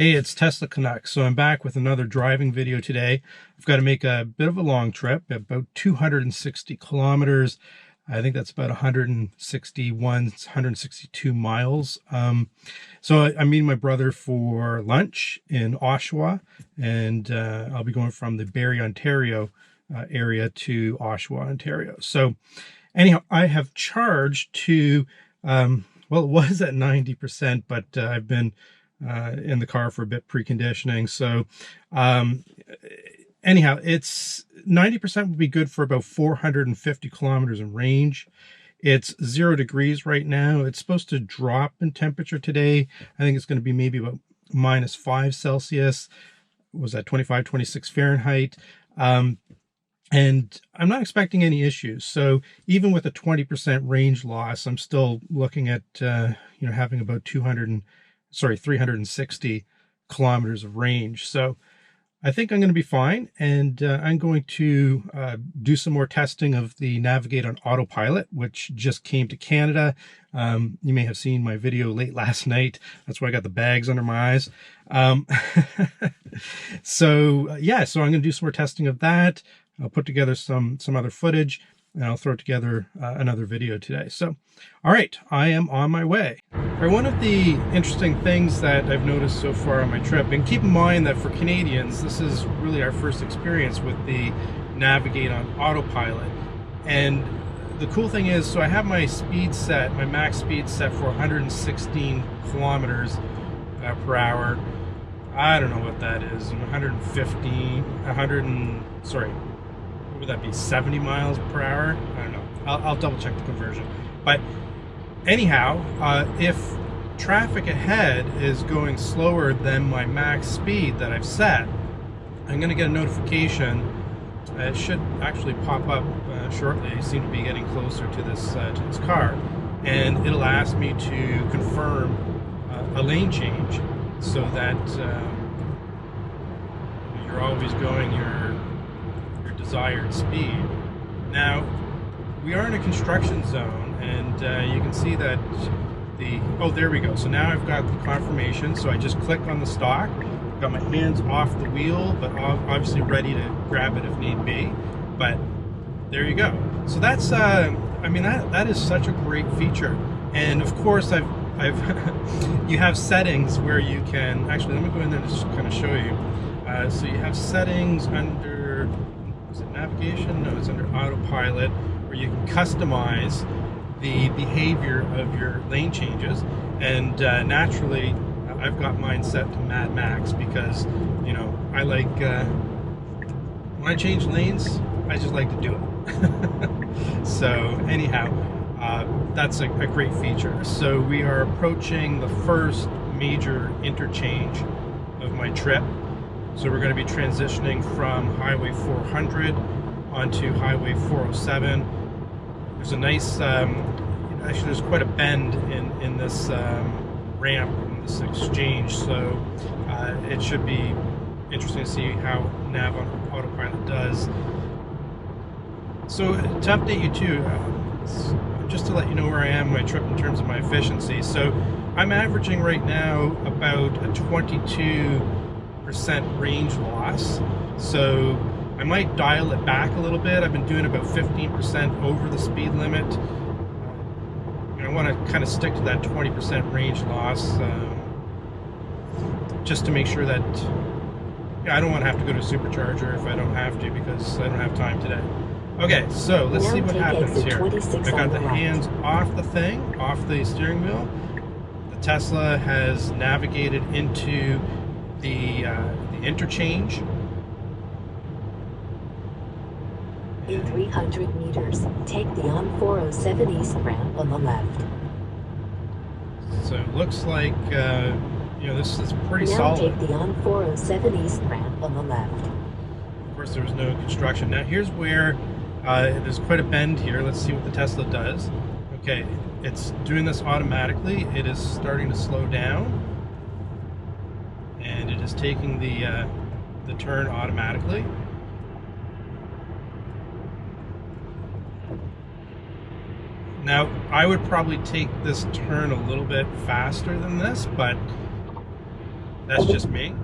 Hey, it's Tesla Canuck. So I'm back with another driving video today. I've got to make a bit of a long trip, about 260 kilometers. I think that's about 162 miles. So I'm meeting my brother for lunch in Oshawa, and I'll be going from the Barrie, Ontario area to Oshawa, Ontario. So anyhow, I have charged to, well, it was at 90%, but I've been in the car for a bit preconditioning. So anyhow, it's 90% would be good for about 450 kilometers in range. It's 0 degrees right now. It's supposed to drop in temperature today. I think it's going to be maybe about -5 Celsius. Was that 25, 26 Fahrenheit? And I'm not expecting any issues. So even with a 20% range loss, I'm still looking at having about 360 kilometers of range. So I think I'm going to be fine. And I'm going to do some more testing of the Navigate on Autopilot, which just came to Canada. You may have seen my video late last night. That's why I got the bags under my eyes. So I'm going to do some more testing of that. I'll put together some other footage, and I'll throw together another video today. So, all right, I am on my way. All right, one of the interesting things that I've noticed so far on my trip, and keep in mind that for Canadians, this is really our first experience with the Navigate on Autopilot. And the cool thing is, so I have my speed set, my max speed set for 116 kilometers per hour. I don't know what that is, what would that be, 70 miles per hour? I don't know. I'll double check the conversion. But anyhow, if traffic ahead is going slower than my max speed that I've set, I'm going to get a notification. It should actually pop up shortly. I seem to be getting closer to this car, and it'll ask me to confirm a lane change, so that you're always going your desired speed. Now, we are in a construction zone, and you can see that there we go. So now I've got the confirmation. So I just click on the stock, got my hands off the wheel, but obviously ready to grab it if need be. But there you go. So that's that is such a great feature. And of course, I've you have settings where you can actually, let me go in there and just kind of show you. So you have settings under, is it navigation? No, it's under Autopilot, where you can customize the behavior of your lane changes. And naturally, I've got mine set to Mad Max, because I like when I change lanes, I just like to do it. So anyhow, that's a great feature. So we are approaching the first major interchange of my trip. So we're going to be transitioning from Highway 400 onto Highway 407. There's a nice, actually there's quite a bend in this ramp, in this exchange. So it should be interesting to see how Nav on Autopilot does. So to update you too, just to let you know where I am in my trip in terms of my efficiency. So I'm averaging right now about a 22% range loss. So I might dial it back a little bit. I've been doing about 15% over the speed limit. I want to kind of stick to that 20% range loss, just to make sure that I don't want to have to go to a supercharger if I don't have to, because I don't have time today. Okay, so let's see what happens here. I've got the hands off the thing, off the steering wheel. The Tesla has navigated into the interchange. In 300 meters, take the on 407 East ramp on the left. So it looks like this is pretty now solid. Take the on 407 East ramp on the left. Of course, there was no construction. Now here's where there's quite a bend here. Let's see what the Tesla does. Okay, it's doing this automatically. It is starting to slow down, and it is taking the turn automatically. Now, I would probably take this turn a little bit faster than this, but That's just me.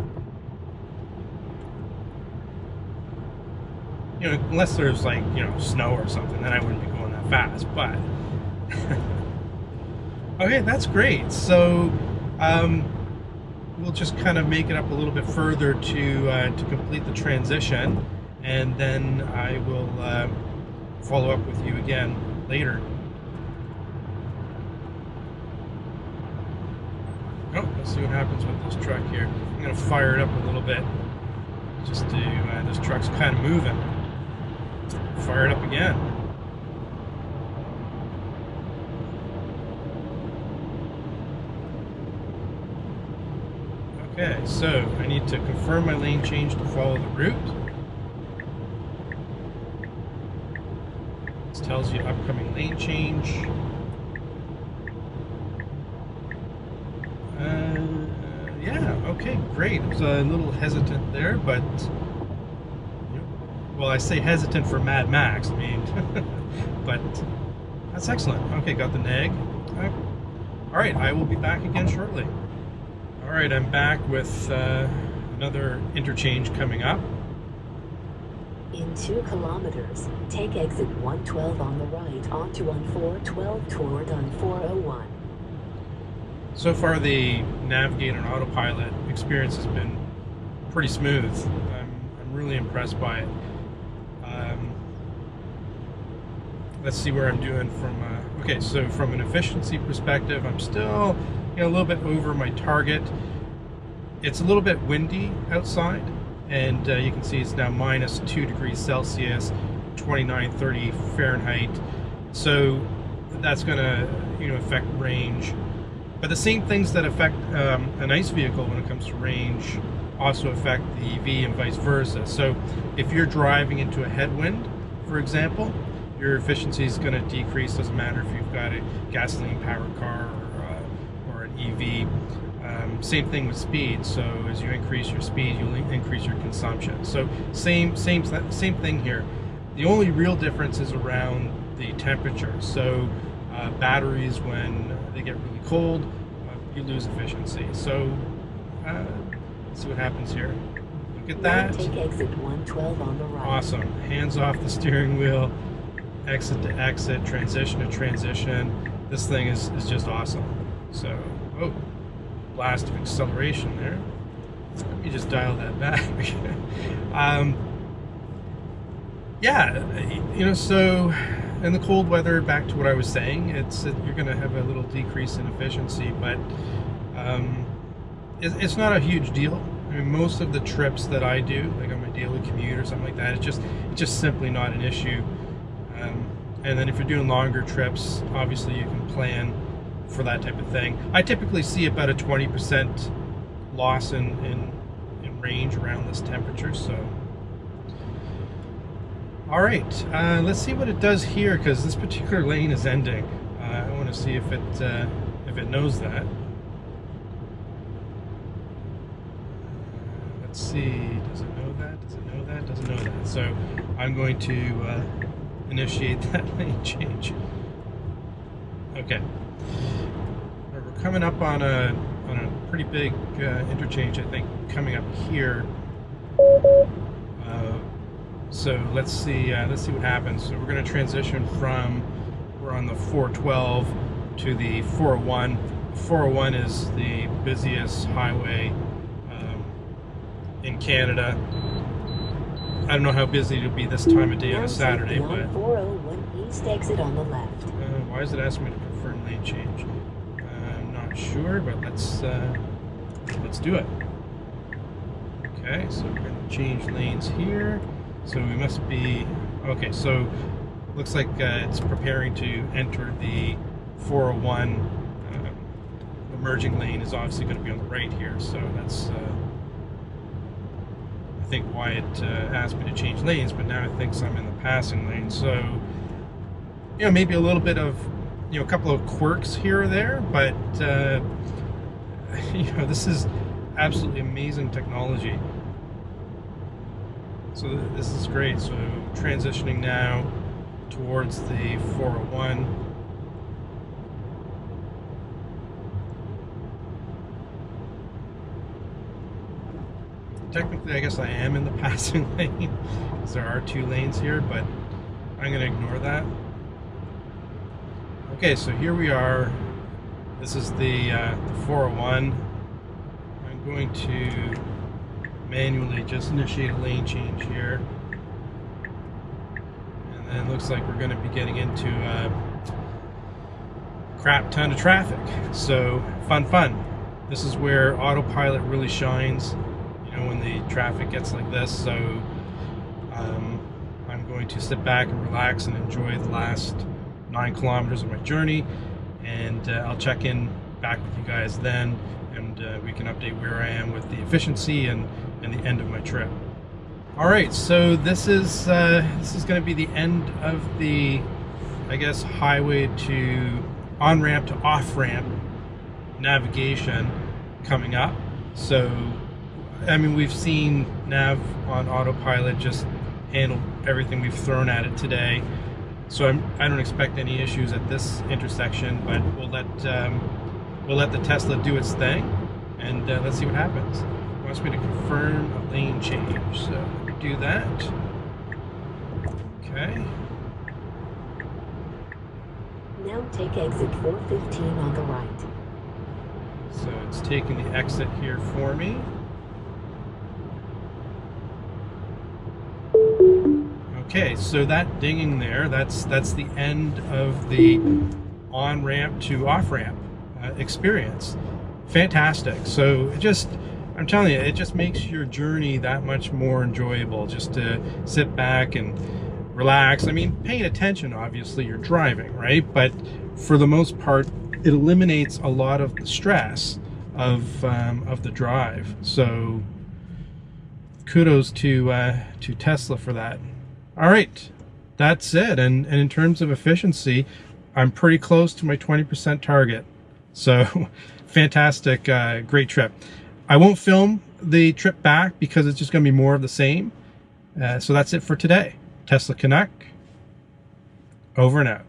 You know, unless there's like, you know, snow or something, then I wouldn't be going that fast, but okay, that's great. So we'll just kind of make it up a little bit further to complete the transition, and then I will follow up with you again later. Oh, let's see what happens with this truck here. I'm going to fire it up a little bit just to, this truck's kind of moving. Fire it up again. Okay, so I need to confirm my lane change to follow the route. This tells you upcoming lane change. Yeah, okay, great. I was a little hesitant there, but well, I say hesitant for Mad Max, I mean, but that's excellent. Okay, got the neg. All right, I will be back again shortly. All right, I'm back with another interchange coming up. In 2 kilometers, take exit 112 on the right onto on 412 toward on 401. So far, the Navigator and Autopilot experience has been pretty smooth. I'm really impressed by it. Let's see where I'm doing from. Okay, so from an efficiency perspective, I'm still, you know, a little bit over my target. It's a little bit windy outside, and you can see it's now minus 2 degrees Celsius, 2930 Fahrenheit. So that's going to, you know, affect range. But the same things that affect an ICE vehicle when it comes to range also affect the EV and vice versa. So if you're driving into a headwind, for example, your efficiency is going to decrease. Doesn't matter if you've got a gasoline-powered car or an EV. Same thing with speed. So as you increase your speed, you'll increase your consumption. So same thing here. The only real difference is around the temperature. So batteries, when they get really cold, you lose efficiency. So let's see what happens here. Look at that. Take exit 112 on the right. Awesome. Hands off the steering wheel. Exit to exit, transition to transition. This thing is just awesome. So, oh, blast of acceleration there. Let me just dial that back. Yeah, you know, so in the cold weather, back to what I was saying, you're going to have a little decrease in efficiency, but it's not a huge deal. I mean, most of the trips that I do, like on my daily commute or something like that, it's just simply not an issue. And then if you're doing longer trips, obviously you can plan for that type of thing. I typically see about a 20% loss in range around this temperature. So, all right, let's see what it does here, because this particular lane is ending. I want to see if it knows that. Let's see. Does it know that? Does it know that? Doesn't know that. So I'm going to initiate that lane change. Okay. We're coming up on a pretty big interchange, I think, coming up here. So let's see what happens. So we're going to transition from, we're on the 412 to the 401. The 401 is the busiest highway in Canada. I don't know how busy it'll be this time of day on a Saturday, but 401 east exit on the left. why is it asking me to confirm lane change? I'm not sure, but let's do it. Okay, so we're going to change lanes here. So we must be okay. So looks like it's preparing to enter the 401. The merging lane is obviously going to be on the right here, so that's I think why it asked me to change lanes, but now it thinks I'm in the passing lane. So, you know, maybe a little bit of, you know, a couple of quirks here or there, but you know, this is absolutely amazing technology. So this is great. So transitioning now towards the 401. technically I guess I am in the passing lane because there are 2 lanes here, but I'm going to ignore that. Okay, so here we are. This is the 401. I'm going to manually just initiate a lane change here. And then it looks like we're going to be getting into a crap ton of traffic. So fun. This is where Autopilot really shines, you know, when the traffic gets like this. So I'm going to sit back and relax and enjoy the last 9 kilometers of my journey, and I'll check in back with you guys then, and we can update where I am with the efficiency and the end of my trip. All right, so this is going to be the end of the, I guess, highway to on-ramp to off-ramp navigation coming up. So, I mean, we've seen Nav on Autopilot just handle everything we've thrown at it today. So I don't expect any issues at this intersection, but we'll let the Tesla do its thing, and let's see what happens. It wants me to confirm a lane change, so do that. Okay. Now take exit 415 on the right. So it's taking the exit here for me. Okay, so that dinging there, that's the end of the on-ramp to off-ramp experience. Fantastic. So I'm telling you, it just makes your journey that much more enjoyable, just to sit back and relax. I mean, paying attention, obviously, you're driving, right? But for the most part, it eliminates a lot of the stress of the drive. So kudos to Tesla for that. All right, that's it. And in terms of efficiency, I'm pretty close to my 20% target. So fantastic, great trip. I won't film the trip back because it's just going to be more of the same. So that's it for today. Tesla Canuck, over and out.